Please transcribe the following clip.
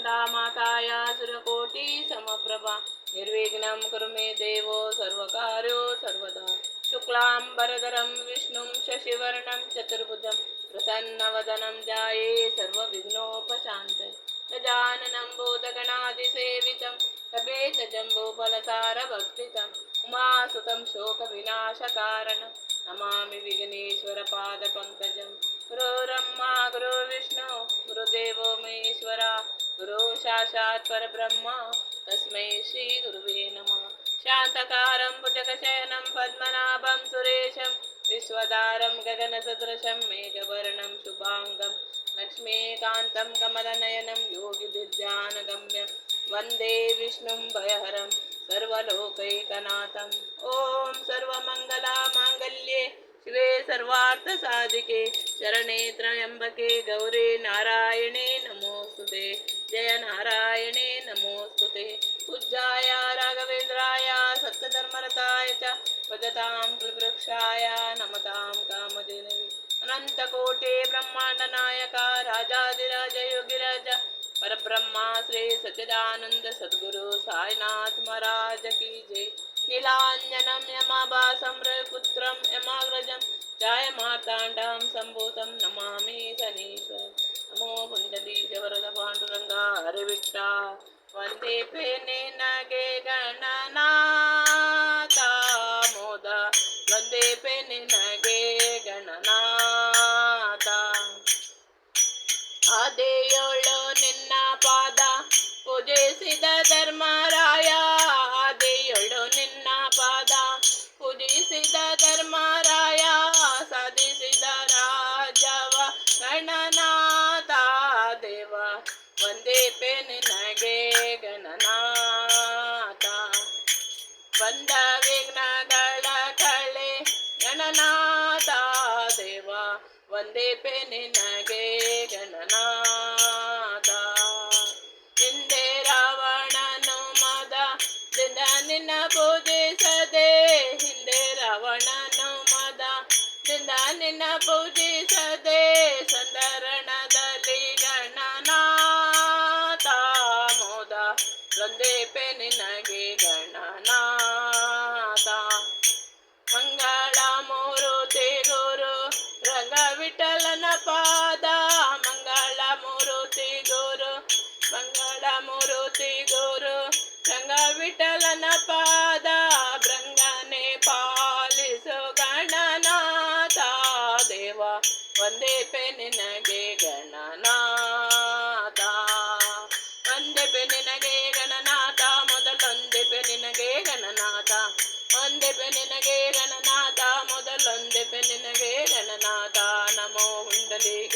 वक्रतुण्डमहाकाय सुरकोटिसमप्रभा निर्विघ्नं कुरु मे देवो सर्वकार्यो सर्वदा शुक्लाम्बरधरं विष्णुं शशिवर्णं चतुर्भुजं प्रसन्नवदनं ध्याये सर्वविघ्नोपशान्तये गजाननं भूतगणादिसेवितं कपेतजम्बूफलसारभक्षितम् उमासुतं शोकविनाशकारणं नमामि विघ्नेश्वरपादपङ्कजं गुरुर्ब्रह्मा गुरुर्विष्णु गुरुदेवो महेश्वरा गुरु साक्षात् परब्रह्म तस्मै श्रीगुरुवे नमः शान्तकारं भुजगशयनं पद्मनाभं सुरेशं विश्वदारं गगनसदृशं मेघवर्णं शुभाङ्गं लक्ष्मीकान्तं कमलनयनं योगिविद्यानगम्यं वन्दे विष्णुं भयहरं सर्वलोकैकनाथम् ॐ सर्वमङ्गलमाङ्गल्ये शिवे सर्वार्थसाधिके शरणे त्र्यम्बके गौरे नारायणे नमोस्तुते जय नारायणे नमोस्तुते पूज्याय राघवेन्द्राय सत्यधर्मरताय च भजतां कृवृक्षाय नमतां कामधेनवे अनन्तकोटे ब्रह्माण्डनायक राजाधिराज योगिराज परब्रह्मा श्री सच्चिदानंद सद्गुरु साईनाथ महाराज की जय नीलांजनं यमाभासं रविपुत्रं यमाग्रजं जायमार्ताण्डं सम्भूतं नमामि शनीश्वरं नमो पुण्डलीकवरद पाण्डुरङ्गा हरिविट्टा वन्दे पेनेनगे गणनाथा मोद वन्दे पेनेनगे गणनाथा ಆದೆಯೋಳು ನಿನ್ನ ಪಾದ ಪೂಜಿಸಿದ ಧರ್ಮರಾಯ ಆದೆಯೋಳು ನಿನ್ನ ಪಾದ ಪೂಜಿಸಿದ ಧರ್ಮರಾಯ ಸಾಧಿಸಿದ ರಾಜವ ಗಣನಾಥ ದೇವ ವಂದೇ ಪೆ ನಿನಗೆ ಗಣನಾಥ ಬಂದ ವಿಘ್ನಗಳ ಕಳೆ ಗಣನಾಥ ದೇವ ವಂದೇ ಪೆ ನಿನಗೆ ಗಣನಾಥ ಹಿಂದೆ ರಾವಣನು ಮದದಿಂದ ನಿನ್ನ ಪೂಜಿಸದೆ ಹಿಂದೆ ರಾವಣನು ಮದದಿಂದ ನಿನ್ನ ಪೂಜಿಸದೆ ಸಂದರಣದಲ್ಲಿ ಗಣನಾಥ ಮೋದ ವಂದೇ ಪೆ ನಿನಗೆ ಗಣನಾಥ ಮಂಗಳ ಮೂರುತಿ ಗುರು ರಂಗ ವಿಠಲನ ಪಾದ ಮಂಗಳ ಮೂರುತಿ ಗುರು ಮಂಗಳ ಮೂರುತಿ ಗುರು ರಂಗ ವಿಠಲನ ಪಾದ ಭೃಂಗನೆ ಪಾಲಿಸು ಗಣನಾಥ ದೇವ ವಂದೇ ಪೆ ನಿನಗೆ ಗಣನಾಥ ವಂದೇ ಪೆ ನಿನಗೆ ಗಣನಾಥ ಮೊದಲೊಂದೇ ಪೆ ನಿನಗೆ ಗಣನಾಥ ಒಂದೇ ಪೆ ನಿನಗೆ ಗಣನಾಥ ಮೊದಲೊಂದೇ ಪೆ ನಿನಗೆ ಗಣನಾಥ ನಮೋ ಹುಂಡಲೀಕ